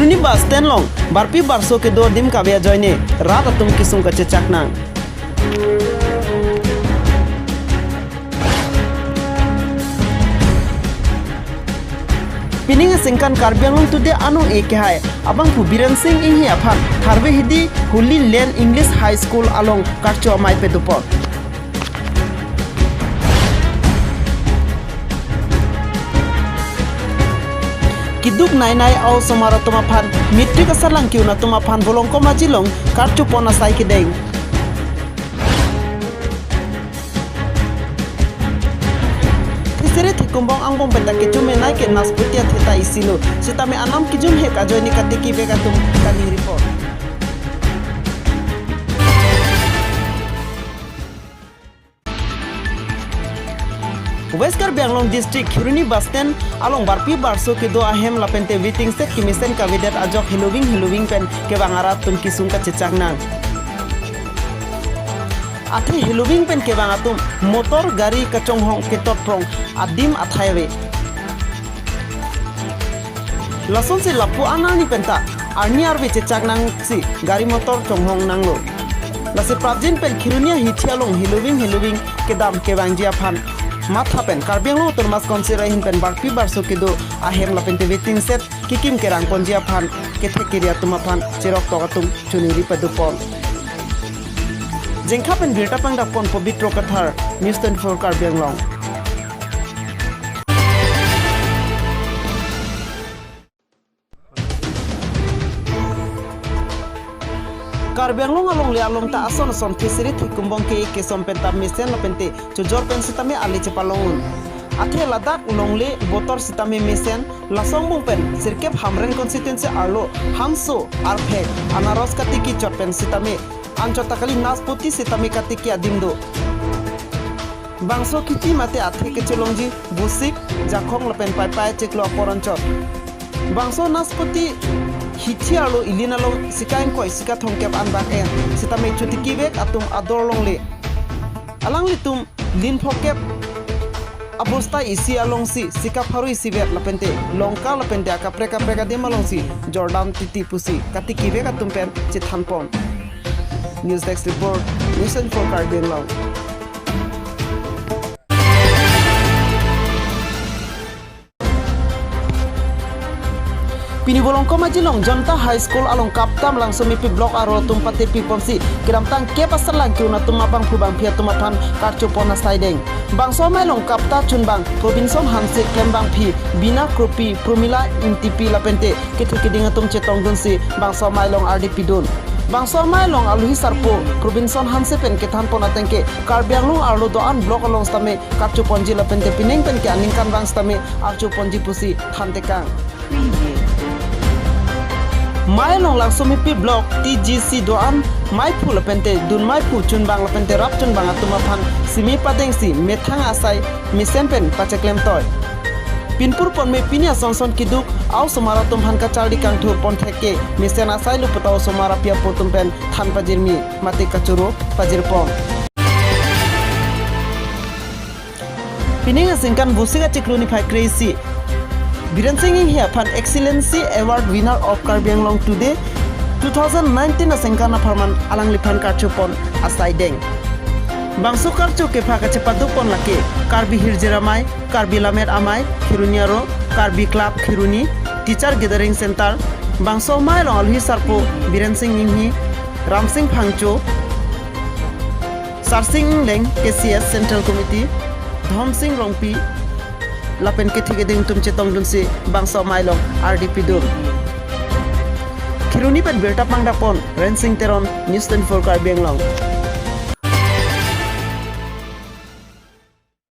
Khiruni bus stand long barpi barso ke dor dim kabya joine rat atum kisung ka chaknang Pining singkan Karbianglong today anu eke hai abang pu Biren Singh in hi aphan tharbe hidi Holy Land English High School along karcho mai pedupor Kiduk nai au somara tuma phan mitri kasalang kiuna tuma phan bolong ko majilong karcho pona sai kideng Sere thikumbong angbong benda kejume nai ke nasputia theta isilo sitame anam kijum he kajoni katiki begatum kani report West Karbianglong district Khiruni bus stand along barpi barso ke do ahem lapente waiting set kimisen kavidat ajok Halloween pen ke bangara tum kisung ka chechaknang Ati Halloween pen ke bangatum motor gari kacong hong ke totprong adim athaiwe Lason si lapu anani penta arni arbe chechaknang si gari motor chonghong nanglo Lasi prajin pen Khirunia hithialong Halloween ke dam ke bangjia phan matha pen Karbianglong termas konsirahin pen barpi barso ke do ahem lapente waiting set kikim ke rang konjia phan ke thekiria tuma phan chirok togatum chuniri pedupon Jengkapen birta pangdapon pabitro kathar News 24 Karbianglong Karbianglong along le along ta ason son fisiri thikumbong ke sompenta misen lapente chujor pen sitame ali chepalong Athe Ladakh longle botor sitame misen lasongbong pen sirkep hamren constituency arlo hamso arphe anaros katiki chotpen sitame Anchotakali nasputi sitame katiki adimdo Bangso kiti mate athe ke chelongji busik jakhong lapen pai cheklo poranchot Bangso nasputi hithialo ilinalo sikain koi sikathong kep anbak en sitame chutiki bek atum ador longle alang litum lin phokep Abosta isi alongsi sika pharu isi bet lapente longka lapente akapreka demalongsi Jordan titi pusi katiki bek atum pen chithanpon News Desk Report, News 24 Karbianglong. Pini bolong ko majilong Jonta High School along kaptam langsung mipi blok aro tumpate piponsi kiram tang ke pasar lang kiuna tumapang kubang pia tumapan karcho pona saideng bang somai long kapta chunbang Robinson Hanse klembang pi bina kropi promila intipi lapente ketukidinga tum chetong dunsi bang somai long RDP dun Bangso mai long aluhi sarpo Robinson Hanse pen ke than pona tengke Karbianglong arlo doan blok along stame karchu ponji lapente pineng pen ke aningkan bang stame archu ponji pusi than tekang Mai long langsung mipi blok TGC doan mai pu lapente dun mai pu chun bang lapente rap chun bang atuma phan simi padengsi methang asai misen pen pacheklem toy Pinpur pon me pinia sonson kiduk au somara tum han ka chardi kang thur pon theke misen asai lu pataw somara pia potum pen than pajirmi mate kachuro pajir pon Pininga singkan busiga chikluni phai crazy Biren Singh here fan excellency award winner of Karbianglong today 2019 singkana farman alang liphan karchupon asai deng Bangso karcho ke phaka chepadupon lake Karbi Hirjeramai Karbi Lamet Amai Khiruniaro Karbi Club Khiruni Teacher Gathering Center Bangso mai long alhi sarpo Biren Singh Ninghi Ram Singh Phangcho Sar Singh Leng KCS Central Committee Dhom Singh Rongpi Lapen ke thigeding tum chetong dunse Bangso mai long RDP dum Khiruni pen berta pangdapon Ren Singh Teron News 24 Karbianglong